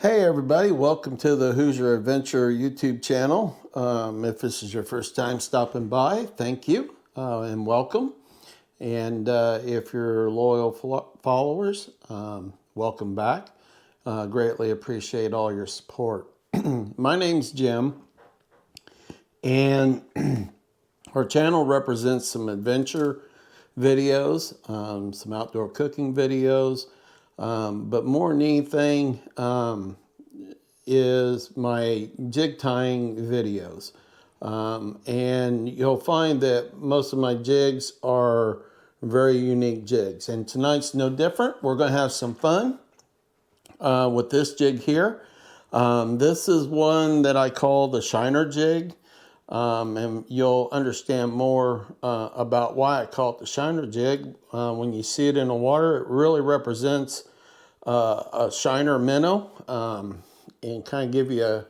Hey everybody, welcome to the Hoosier Adventure YouTube channel. If this is your first time stopping by, thank you and welcome. And if you're loyal followers, welcome back. Greatly appreciate all your support. My name's Jim, and our channel represents some adventure videos, some outdoor cooking videos, but more than anything is my jig tying videos. And you'll find that most of my jigs are very unique jigs. And tonight's no different. We're going to have some fun with this jig here. This is one that I call the shiner jig. And you'll understand more about why I call it the shiner jig. When you see it in the water, it really represents a shiner minnow, and kind of give you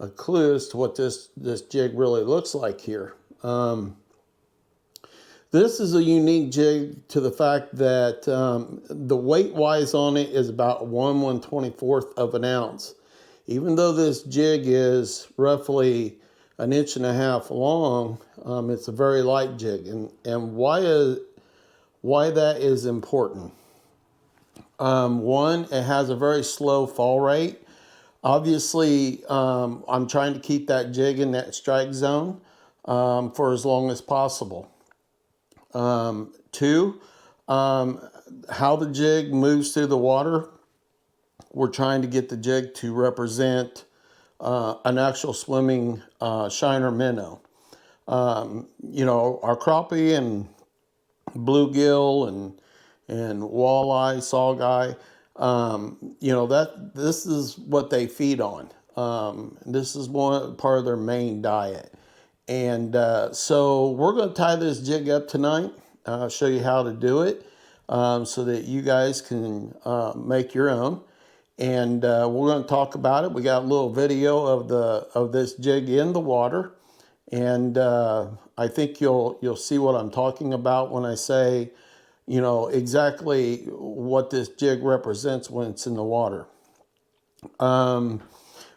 a clue as to what this jig really looks like here. This is a unique jig to the fact that the weight-wise on it is about 1/124th of an ounce. Even though this jig is roughly 1.5 inches long, it's a very light jig. And why that is important. One, it has a very slow fall rate. Obviously, I'm trying to keep that jig in that strike zone for as long as possible. Two, how the jig moves through the water. We're trying to get the jig to represent an actual swimming shiner minnow. You know, our crappie and bluegill and walleye, saugeye, you know, this is what they feed on. This is part of their main diet. And so we're going to tie this jig up tonight. I'll show you how to do it so that you guys can make your own. And we're going to talk about it. We got a little video of this jig in the water. And I think you'll see what I'm talking about when I say, you know, exactly what this jig represents when it's in the water.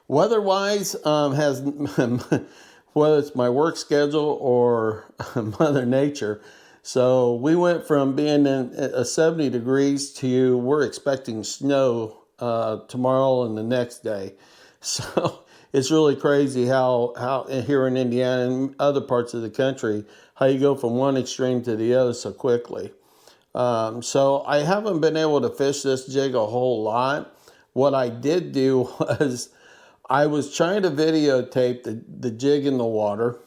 Weather-wise, has whether it's my work schedule or Mother Nature. So we went from being in 70 degrees to we're expecting snow tomorrow and the next day. So it's really crazy how here in Indiana and other parts of the country, how you go from one extreme to the other so quickly. So I haven't been able to fish this jig a whole lot. What I did do was I was trying to videotape the jig in the water,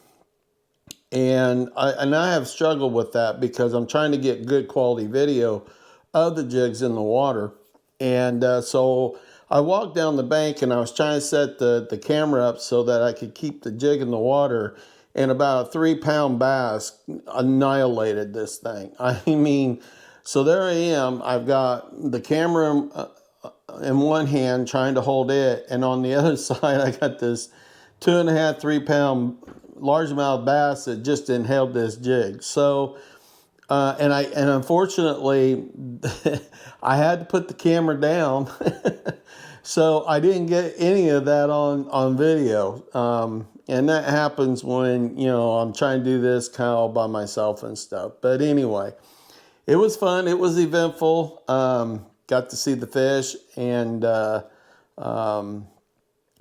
and I have struggled with that because I'm trying to get good quality video of the jigs in the water. And so I walked down the bank and I was trying to set the camera up so that I could keep the jig in the water, and about a 3-pound bass annihilated this thing. I mean, so there I am. I've got the camera in one hand trying to hold it, and on the other side I got this 2.5, 3-pound largemouth bass that just inhaled this jig. So and unfortunately I had to put the camera down. So I didn't get any of that on video. And that happens when, you know, I'm trying to do this kind of all by myself and stuff. But anyway, it was fun. It was eventful. Got to see the fish, and that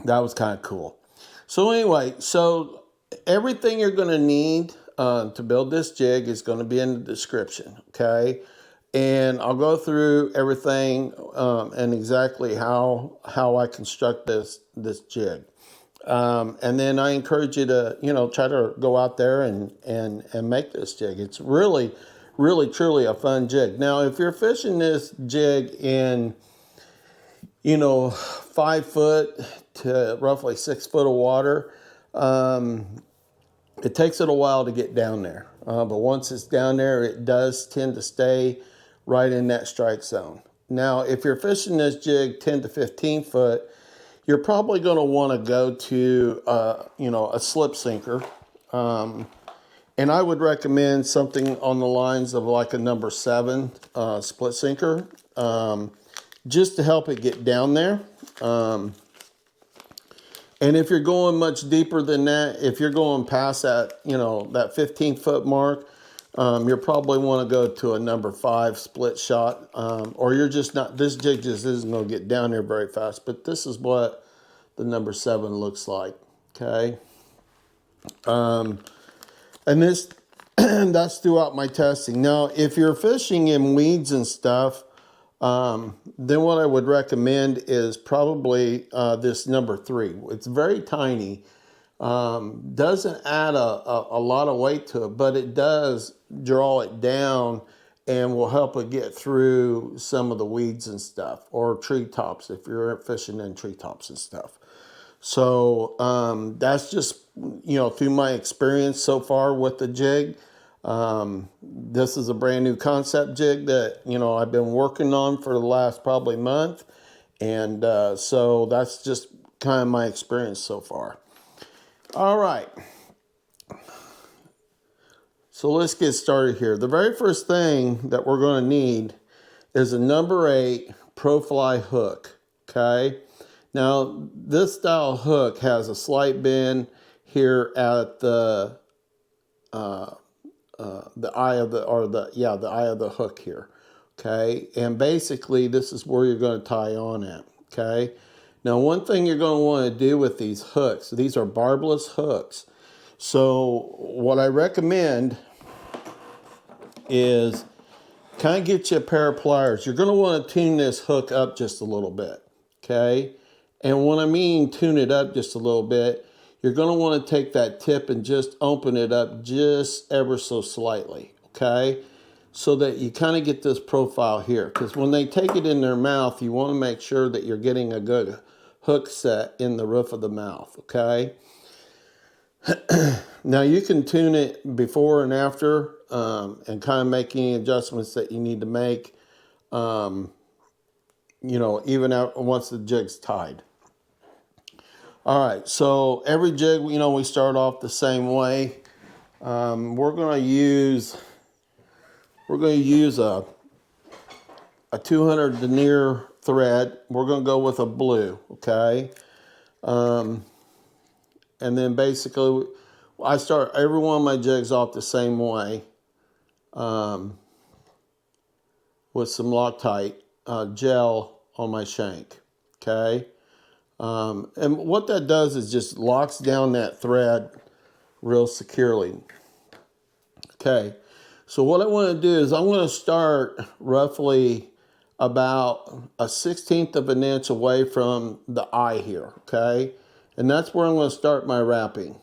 was kind of cool. So anyway, so everything you're going to need to build this jig is going to be in the description, okay? And I'll go through everything and exactly how I construct this jig. And then I encourage you to, you know, try to go out there and make this jig. It's really, truly a fun jig. Now, if you're fishing this jig in, you know, 5 foot to roughly 6 foot of water, it takes it a while to get down there. But once it's down there, it does tend to stay right in that strike zone. Now, if you're fishing this jig 10 to 15 foot, you're probably going to want to go to, you know, a slip sinker. And I would recommend something on the lines of like a number 7 split sinker. just to help it get down there. And if you're going much deeper than that, if you're going past that, you know, that 15-foot mark, you'll probably want to go to a number 5 split shot, or you're just not, this jig just isn't going to get down there very fast. But this is what the number 7 looks like, okay? And this, that's throughout my testing. Now, if you're fishing in weeds and stuff, then what I would recommend is probably this number 3. It's very tiny. Doesn't add a lot of weight to it, but it does draw it down and will help it get through some of the weeds and stuff, or treetops if you're fishing in treetops and stuff. So that's just, you know, through my experience so far with the jig. This is a brand new concept jig that, you know, I've been working on for the last probably month. And so that's just kind of my experience so far. All right. So let's get started here. The very first thing that we're going to need is a number 8 ProFly hook, okay? Now, this style hook has a slight bend here at the eye of the eye of the hook here, okay? And basically, this is where you're going to tie on at, okay? Now, one thing you're going to want to do with these hooks, these are barbless hooks. So what I recommend is kind of get you a pair of pliers. You're going to want to tune this hook up just a little bit, okay? And when I mean tune it up just a little bit, you're going to want to take that tip and just open it up just ever so slightly, okay? So that you kind of get this profile here. Because when they take it in their mouth, you want to make sure that you're getting a good hook set in the roof of the mouth, okay? Now you can tune it before and after and kind of make any adjustments that you need to make, you know, even out once the jig's tied. All right, so every jig, you know, we start off the same way. We're going to use a 200 denier thread. We're going to go with a blue, okay? And then basically, I start every one of my jigs off the same way, with some Loctite gel on my shank, okay? And what that does is just locks down that thread real securely. Okay, so what I want to do is I'm going to start roughly about a 1/16 of an inch away from the eye here, okay? And that's where I'm going to start my wrapping.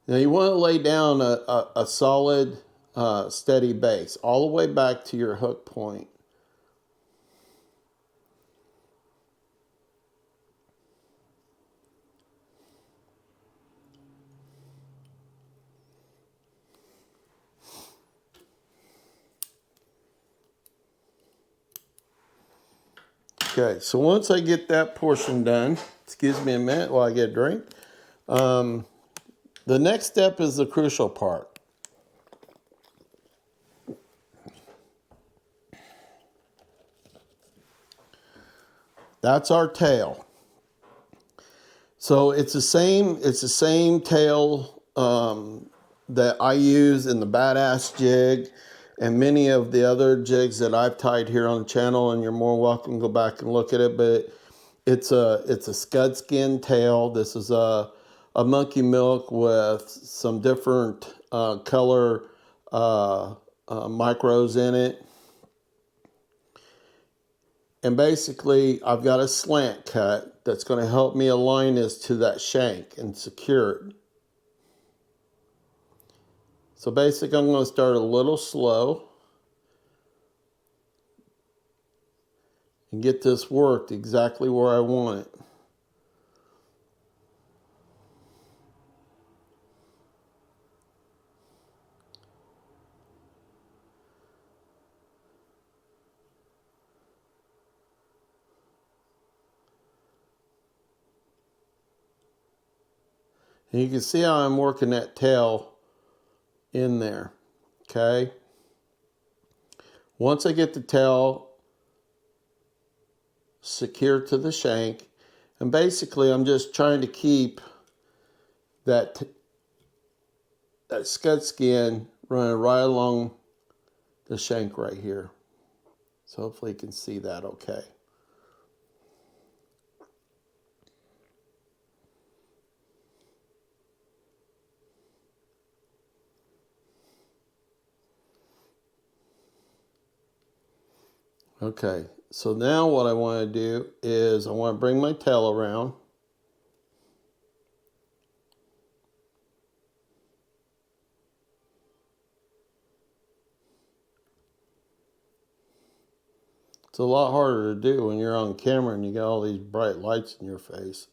Now you want to lay down a solid, steady base all the way back to your hook point. Okay, so once I get that portion done, excuse me a minute while I get a drink. The next step is the crucial part. That's our tail. So it's the same tail that I use in the Badass jig and many of the other jigs that I've tied here on the channel, and you're more welcome to go back and look at it. But it's a scud skin tail. This is a monkey milk with some different color micros in it. And basically, I've got a slant cut that's going to help me align this to that shank and secure it. So basically, I'm going to start a little slow and get this worked exactly where I want it. And you can see how I'm working that tail in there, okay? Once I get the tail secured to the shank, and basically I'm just trying to keep that scud skin running right along the shank right here. So hopefully you can see that okay. Okay, so now what I want to do is I want to bring my tail around. It's a lot harder to do when you're on camera and you got all these bright lights in your face.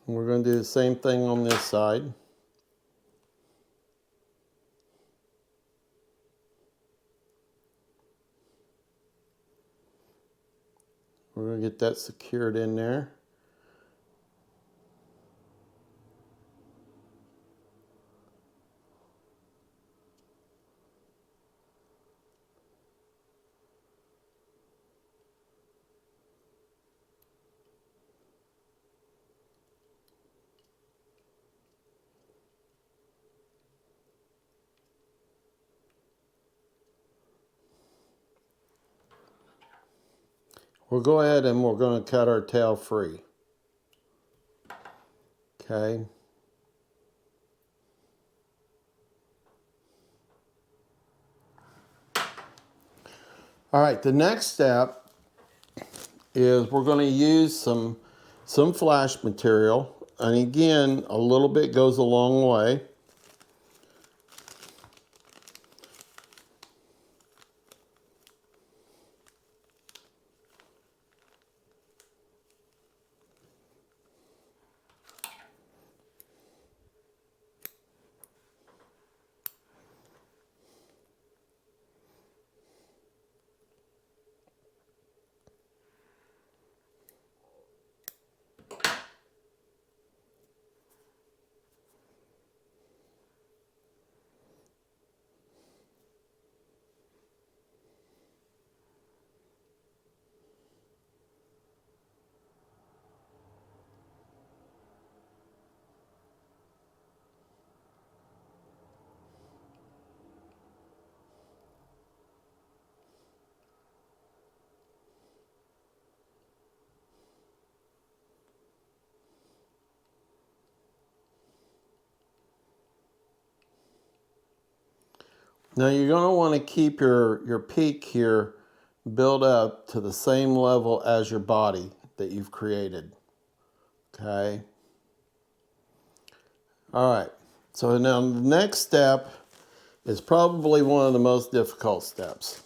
And we're going to do the same thing on this side. We're going to get that secured in there. We'll go ahead and we're going to cut our tail free. Okay. All right, the next step is we're going to use some flash material. And again, a little bit goes a long way. Now you're going to want to keep your peak here built up to the same level as your body that you've created. Okay. All right. So now the next step is probably one of the most difficult steps,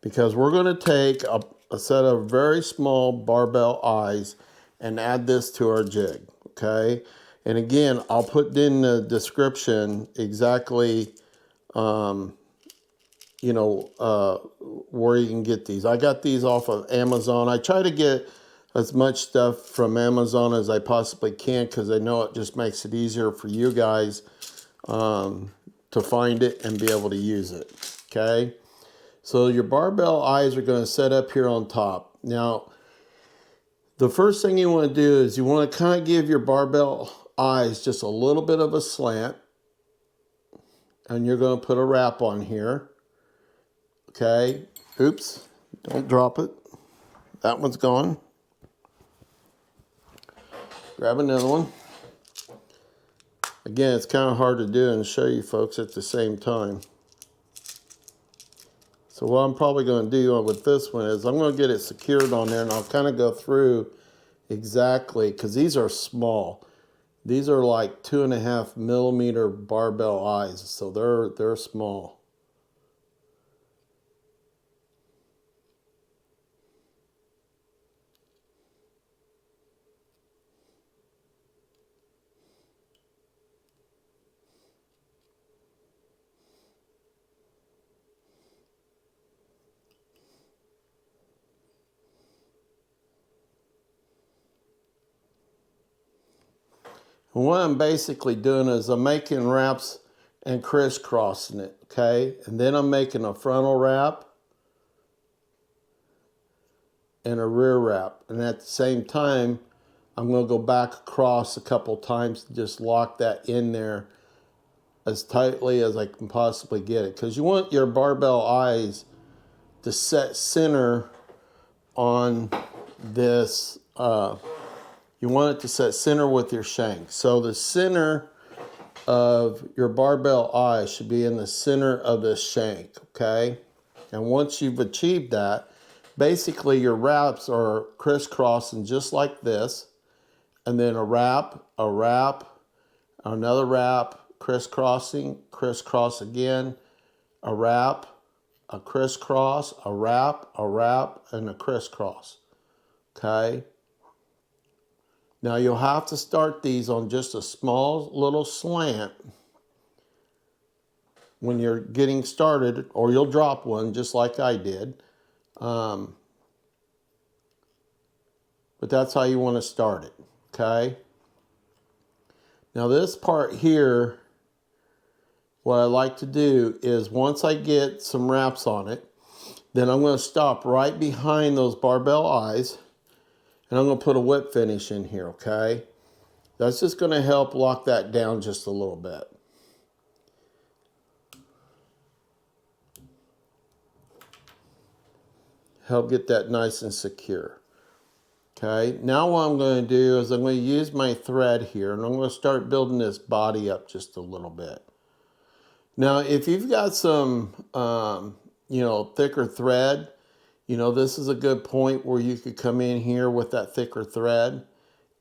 because we're going to take a set of very small barbell eyes and add this to our jig. Okay. And again, I'll put in the description exactly where you can get these. I got these off of Amazon. I try to get as much stuff from Amazon as I possibly can, because I know it just makes it easier for you guys to find it and be able to use it. Okay, so your barbell eyes are going to set up here on top. Now, the first thing you want to do is you want to kind of give your barbell eyes just a little bit of a slant, and you're going to put a wrap on here. Okay, oops, don't drop it. That one's gone. Grab another one. Again, it's kind of hard to do and show you folks at the same time. So what I'm probably going to do with this one is I'm going to get it secured on there, and I'll kind of go through exactly, because these are small. These are like 2.5 millimeter barbell eyes, so they're small. And what I'm basically doing is I'm making wraps and crisscrossing it, okay? And then I'm making a frontal wrap and a rear wrap. And at the same time, I'm going to go back across a couple times to just lock that in there as tightly as I can possibly get it. Because you want your barbell eyes to set center on this. You want it to set center with your shank. So the center of your barbell eye should be in the center of this shank, okay? And once you've achieved that, basically your wraps are crisscrossing just like this. And then a wrap, another wrap, crisscrossing, crisscross again, a wrap, a crisscross, a wrap, and a crisscross, okay? Now you'll have to start these on just a small little slant when you're getting started, or you'll drop one just like I did. But that's how you want to start it, okay? Now this part here, what I like to do is once I get some wraps on it, then I'm going to stop right behind those barbell eyes and I'm going to put a whip finish in here, okay? That's just going to help lock that down just a little bit. Help get that nice and secure. Okay, now what I'm going to do is I'm going to use my thread here and I'm going to start building this body up just a little bit. Now, if you've got some, thicker thread, this is a good point where you could come in here with that thicker thread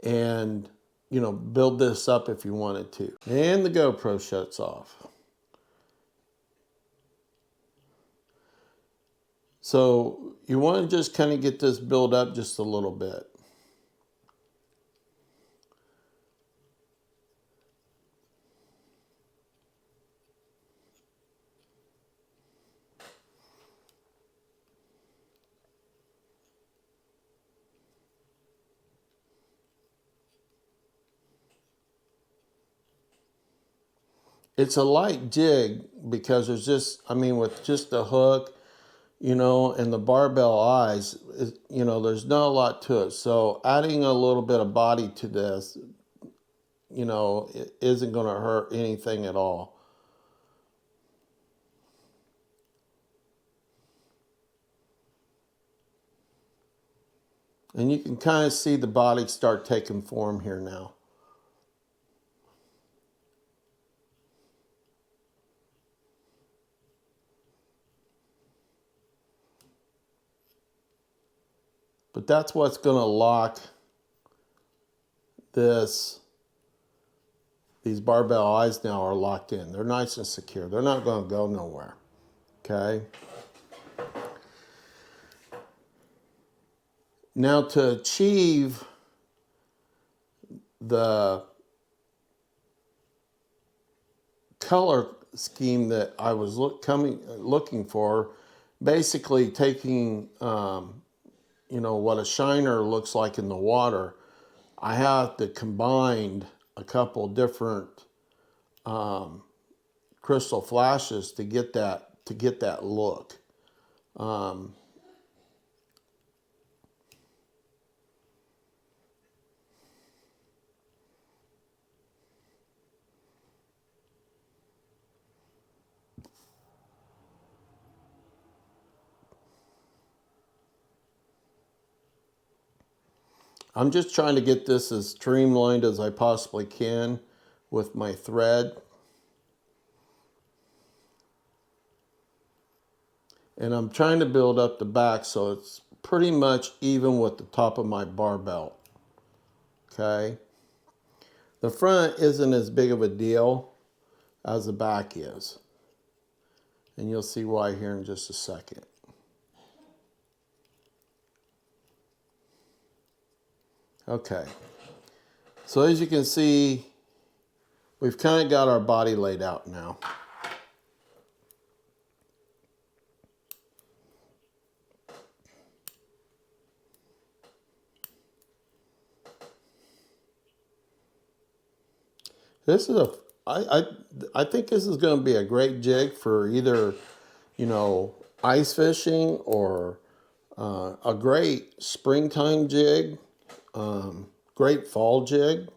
and, build this up if you wanted to. And the GoPro shuts off. So you want to just kind of get this built up just a little bit. It's a light jig because there's just, with just the hook, and the barbell eyes, there's not a lot to it. So adding a little bit of body to this, it isn't going to hurt anything at all. And you can kind of see the body start taking form here now. But that's what's going to lock these barbell eyes now are locked in. They're nice and secure. They're not going to go nowhere. Okay. Now to achieve the color scheme that I was looking for, basically taking what a shiner looks like in the water, I have to combine a couple different crystal flashes to get that look. I'm just trying to get this as streamlined as I possibly can with my thread. And I'm trying to build up the back so it's pretty much even with the top of my barbell. Okay. The front isn't as big of a deal as the back is. And you'll see why here in just a second. Okay, so as you can see, we've kind of got our body laid out now. This is I think this is going to be a great jig for either, you know, ice fishing or a great springtime jig, great fall jig.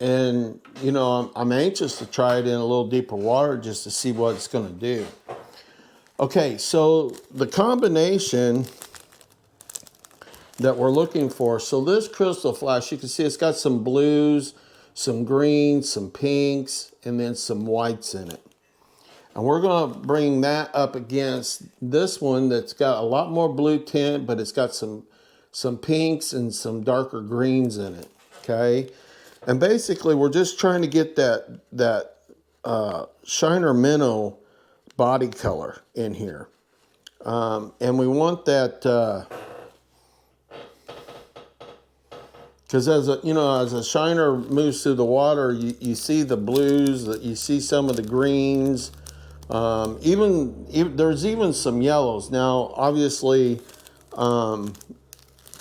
And, you know, I'm anxious to try it in a little deeper water just to see what it's going to do. Okay, so the combination that we're looking for. So this crystal flash, you can see it's got some blues, some greens, some pinks, and then some whites in it. And we're going to bring that up against this one that's got a lot more blue tint, but it's got some pinks and some darker greens in it, okay? And basically, we're just trying to get that Shiner Minnow body color in here. And we want that, because as a shiner moves through the water, you see the blues, you see some of the greens, even there's even some yellows. Now, obviously, I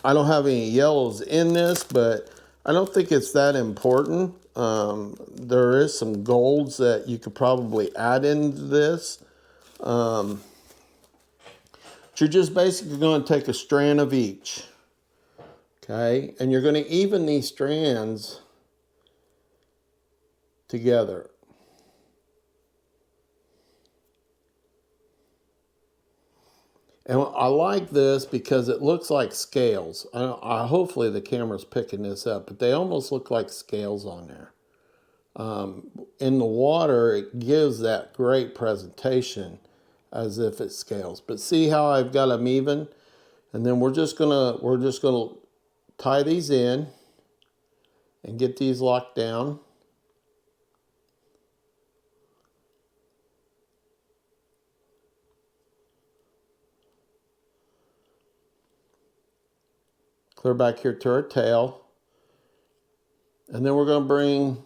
don't have any yellows in this, but I don't think it's that important. There is some golds that you could probably add into this. But you're just basically going to take a strand of each. Okay, and you're going to even these strands together. And I like this because it looks like scales. Hopefully the camera's picking this up, but they almost look like scales on there. In the water, it gives that great presentation as if it's scales. But see how I've got them even? And then we're just gonna tie these in and get these locked down. Clear back here to our tail. And then we're going to bring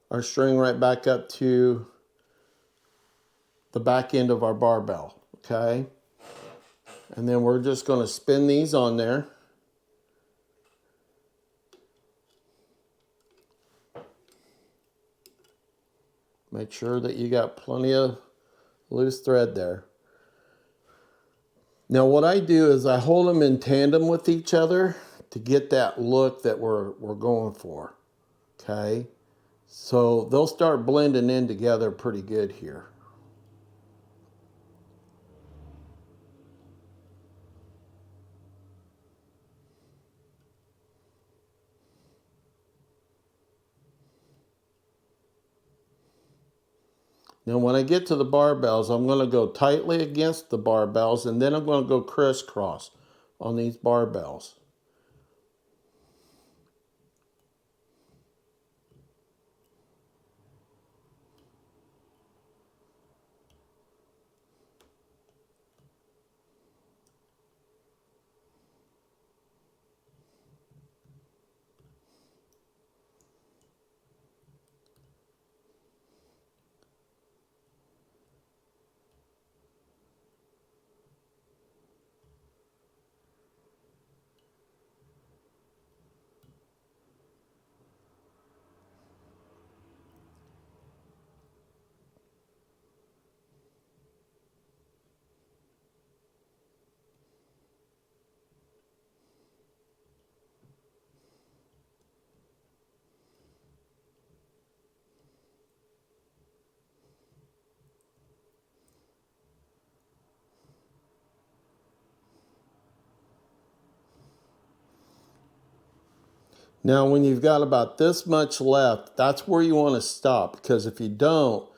our string right back up to the back end of our barbell, okay? And then we're just going to spin these on there. Make sure that you got plenty of loose thread there. Now what I do is I hold them in tandem with each other to get that look that we're going for, okay? So they'll start blending in together pretty good here. Now when I get to the barbells, I'm going to go tightly against the barbells, and then I'm going to go crisscross on these barbells. Now, when you've got about this much left, that's where you want to stop, because if you don't,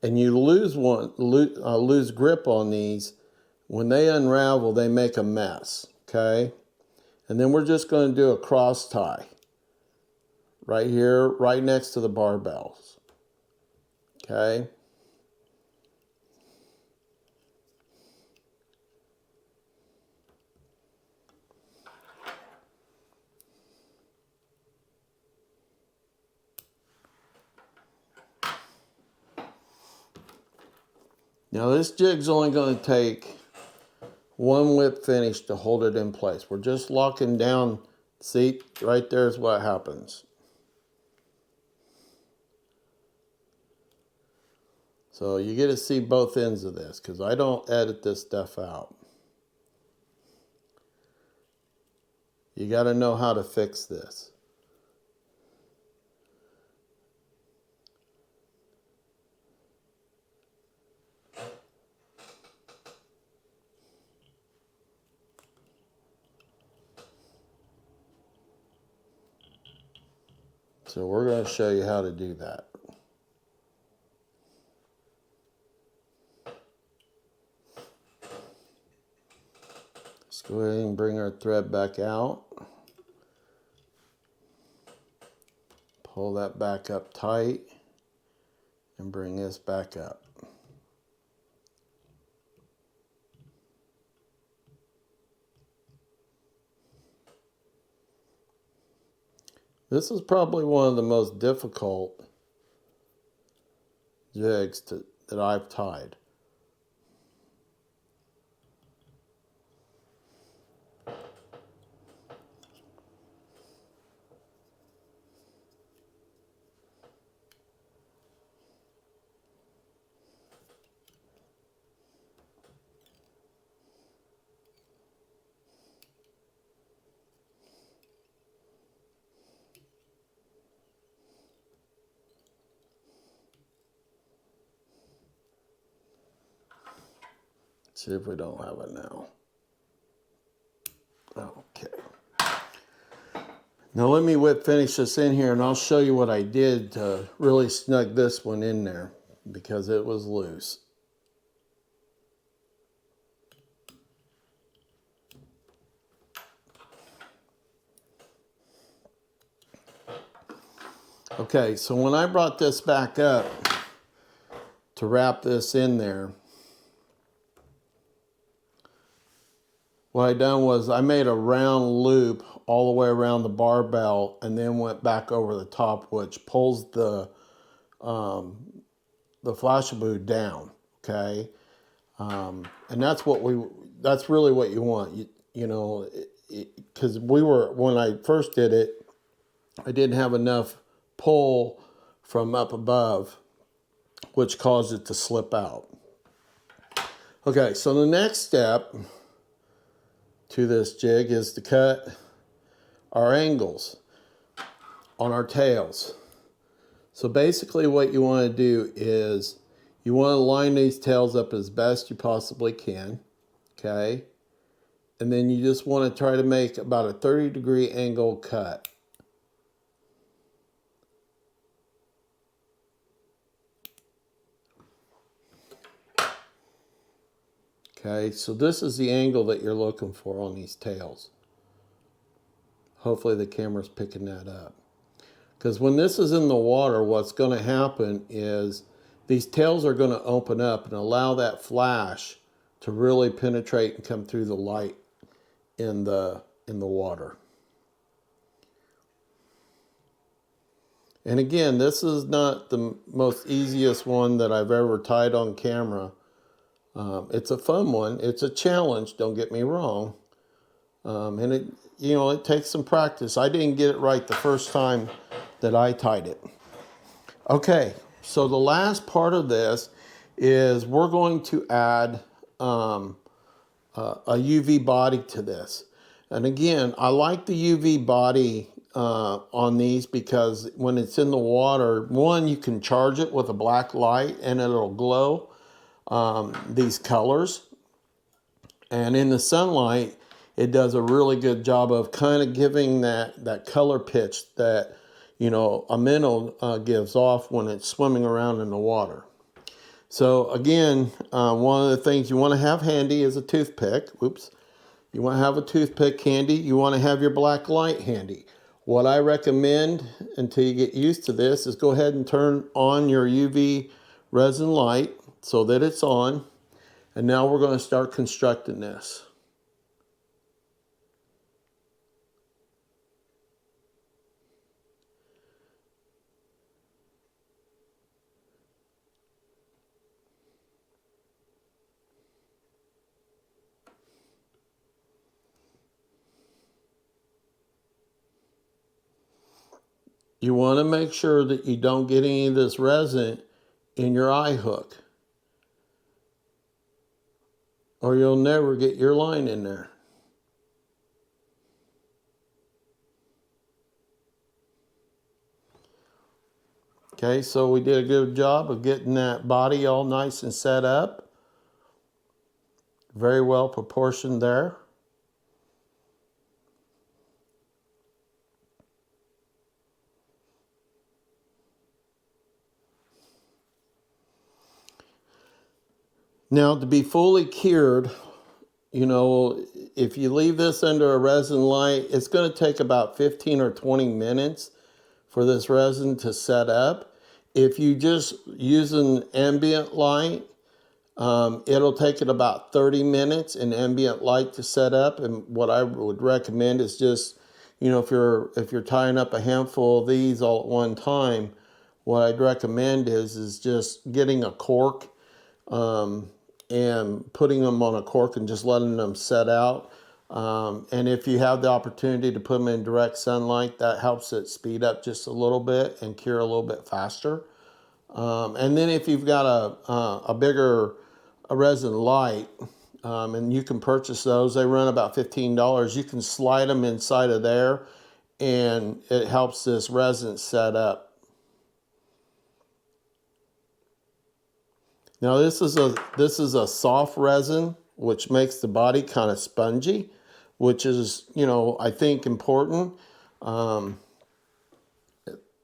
and you lose grip on these, when they unravel, they make a mess, okay? And then we're just going to do a cross tie right here, right next to the barbells, okay? Now this jig's only going to take one whip finish to hold it in place. We're just locking down See, right there is what happens. So you get to see both ends of this because I don't edit this stuff out. You got to know how to fix this. So we're going to show you how to do that. Let's go ahead and bring our thread back out. Pull that back up tight and bring this back up. This is probably one of the most difficult jigs that I've tied. See if we don't have it now. Okay. Now let me finish this in here and I'll show you what I did to really snug this one in there because it was loose. Okay, so when I brought this back up to wrap this in there, what I done was I made a round loop all the way around the barbell and then went back over the top, which pulls the flashaboo down, okay? And that's really what you want, you know, because when I first did it, I didn't have enough pull from up above, which caused it to slip out. Okay, so the next step to this jig is to cut our angles on our tails. So basically what you want to do is you want to line these tails up as best you possibly can, okay? And then you just want to try to make about a 30-degree angle cut. Okay, so this is the angle that you're looking for on these tails. Hopefully the camera's picking that up. Because when this is in the water, what's going to happen is these tails are going to open up and allow that flash to really penetrate and come through the light in the water. And again, this is not the most easiest one that I've ever tied on camera. It's a fun one. It's a challenge, don't get me wrong. And it takes some practice. I didn't get it right the first time that I tied it. Okay, so the last part of this is we're going to add a UV body to this. And again, I like the UV body on these because when it's in the water, one, you can charge it with a black light and it'll glow these colors. And in the sunlight, it does a really good job of kind of giving that color pitch that, a minnow gives off when it's swimming around in the water. So again, one of the things you want to have handy is a toothpick. Oops. You want to have a toothpick handy. You want to have your black light handy. What I recommend until you get used to this is go ahead and turn on your UV resin light so that it's on. And now we're going to start constructing this. You want to make sure that you don't get any of this resin in your eye hook, or you'll never get your line in there. Okay, so we did a good job of getting that body all nice and set up. Very well proportioned there. Now, to be fully cured, you know, if you leave this under a resin light, it's going to take about 15 or 20 minutes for this resin to set up. If you just use an ambient light, it'll take it about 30 minutes in ambient light to set up. And what I would recommend is just, you know, if you're tying up a handful of these all at one time, what I'd recommend is just getting a cork and putting them on a cork and just letting them set out. And if you have the opportunity to put them in direct sunlight, that helps it speed up just a little bit and cure a little bit faster. And then if you've got a bigger resin light, and you can purchase those, they run about $15. You can slide them inside of there, and it helps this resin set up. Now this is a soft resin, which makes the body kind of spongy, which is, you know, I think important. When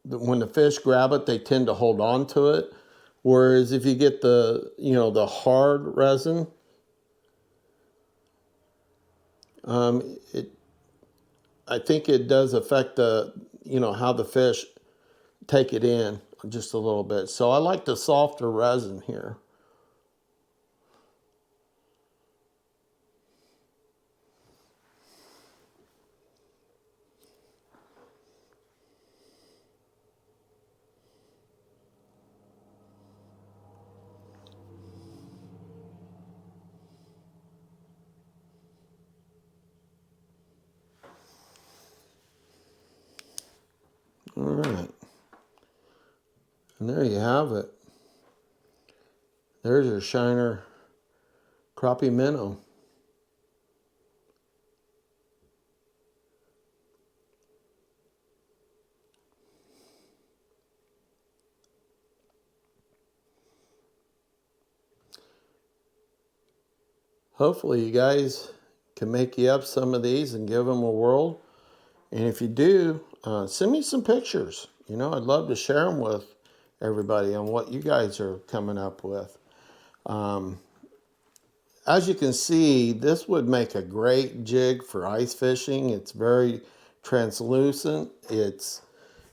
the fish grab it, they tend to hold on to it. Whereas if you get the, you know, the hard resin, I think it does affect the, you know, how the fish take it in just a little bit. So I like the softer resin here. All right. And there you have it. There's your shiner crappie minnow. Hopefully you guys can make you up some of these and give them a whirl. And if you do, send me some pictures. You know, I'd love to share them with everybody on what you guys are coming up with. As you can see, this would make a great jig for ice fishing. It's very translucent. It's,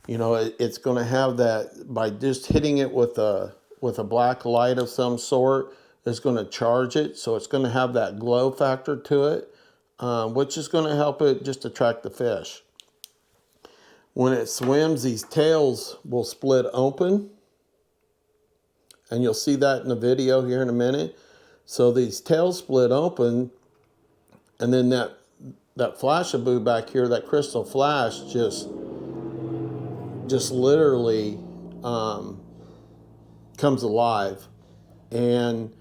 you know, it's going to have that, by just hitting it with a black light of some sort, it's going to charge it. So it's going to have that glow factor to it, which is going to help it just attract the fish. When it swims, these tails will split open, and you'll see that in the video here in a minute. So these tails split open, and then that flashaboo back here, that crystal flash, just literally comes alive. And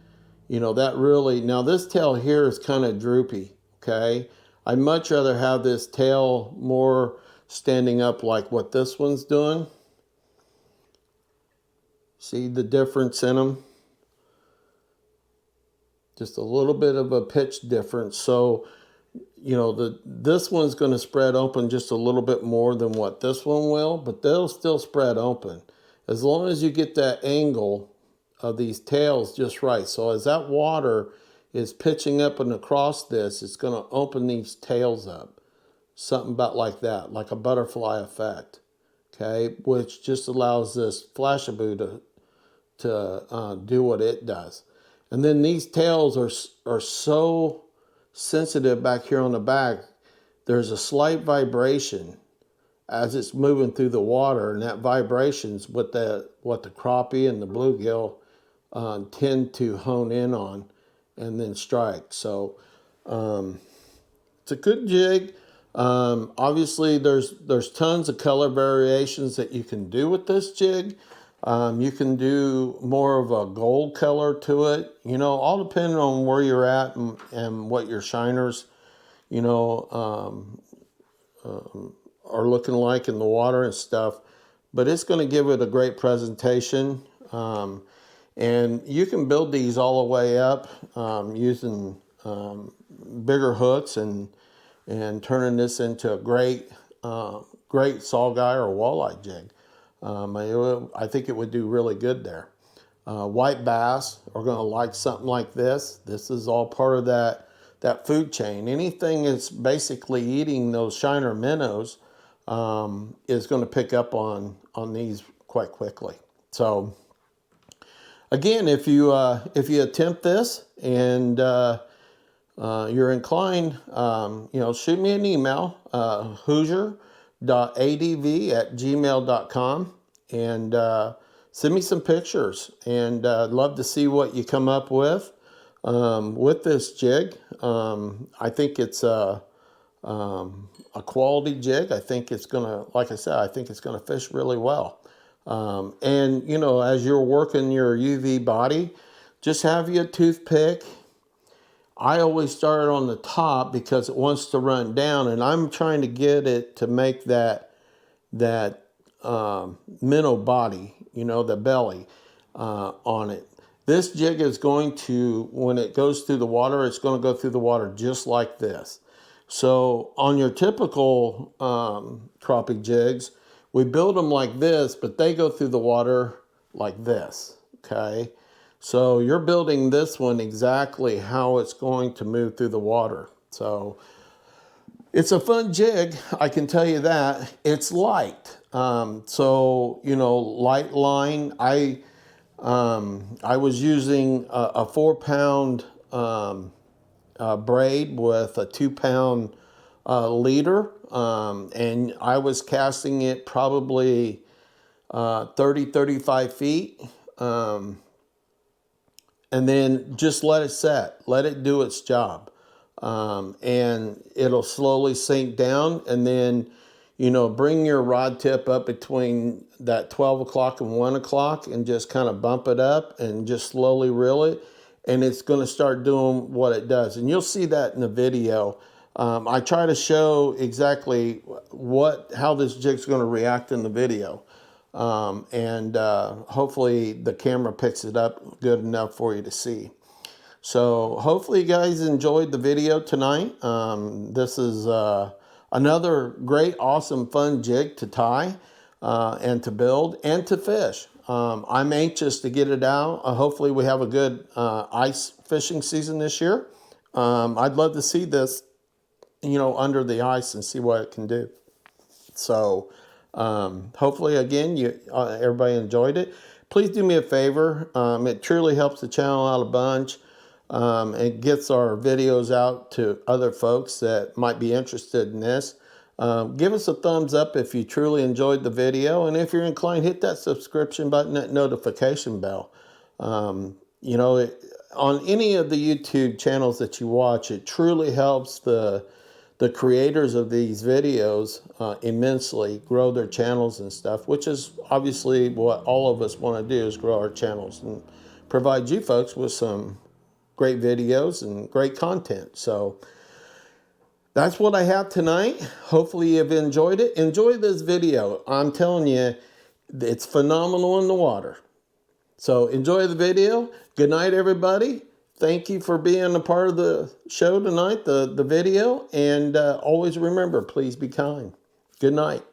you know, that really, now this tail here is kind of droopy, okay? I'd much rather have this tail more standing up like what this one's doing. See the difference in them? Just a little bit of a pitch difference. So, you know, this one's going to spread open just a little bit more than what this one will, but they'll still spread open. As long as you get that angle of these tails just right. So as that water is pitching up and across this, it's going to open these tails up. Something about like that, like a butterfly effect, okay? Which just allows this flashaboo to do what it does. And then these tails are so sensitive back here on the back. There's a slight vibration as it's moving through the water, and that vibration's what the crappie and the bluegill tend to hone in on and then strike. So it's a good jig. Obviously, there's tons of color variations that you can do with this jig. You can do more of a gold color to it, you know, all depending on where you're at and what your shiners, you know, are looking like in the water and stuff. But it's going to give it a great presentation. And you can build these all the way up using bigger hooks and turning this into a great saugeye or walleye jig. I think it would do really good there. White bass are going to like something like this. This is all part of that food chain. Anything that's basically eating those shiner minnows is going to pick up on these quite quickly. So again, if you attempt this and you're inclined, you know, shoot me an email, whozer.adv@gmail.com, and send me some pictures. And I'd love to see what you come up with this jig. I think it's a quality jig. I think it's gonna, like I said, I think it's gonna fish really well. And you know, as you're working your UV body, just have you a toothpick. I always start on the top because it wants to run down, and I'm trying to get it to make that minnow body, you know, the belly on it. This jig is going to, when it goes through the water, it's going to go through the water just like this. So on your typical crappie jigs, we build them like this, but they go through the water like this, okay? So you're building this one exactly how it's going to move through the water. So it's a fun jig, I can tell you that. It's light. So, you know, light line. I was using a 4-pound braid with a 2-pound leader. And I was casting it probably 30-35 feet. And then just let it set. Let it do its job. And it'll slowly sink down. And then, you know, bring your rod tip up between that 12 o'clock and 1 o'clock and just kind of bump it up and just slowly reel it. And it's going to start doing what it does. And you'll see that in the video. I try to show exactly how this jig's going to react in the video. Hopefully the camera picks it up good enough for you to see. So hopefully you guys enjoyed the video tonight. This is another great, awesome, fun jig to tie and to build and to fish. I'm anxious to get it out. Hopefully we have a good ice fishing season this year. I'd love to see this, you know, under the ice and see what it can do. So hopefully, again, everybody enjoyed it. Please do me a favor. It truly helps the channel out a bunch. It gets our videos out to other folks that might be interested in this. Give us a thumbs up if you truly enjoyed the video. And if you're inclined, hit that subscription button, that notification bell. You know, on any of the YouTube channels that you watch, it truly helps the creators of these videos immensely grow their channels and stuff, which is obviously what all of us want to do, is grow our channels and provide you folks with some great videos and great content. So that's what I have tonight. Hopefully you've enjoyed it. Enjoy this video. I'm telling you, it's phenomenal in the water. So enjoy the video. Good night, everybody. Thank you for being a part of the show tonight, the video. And always remember, please be kind. Good night.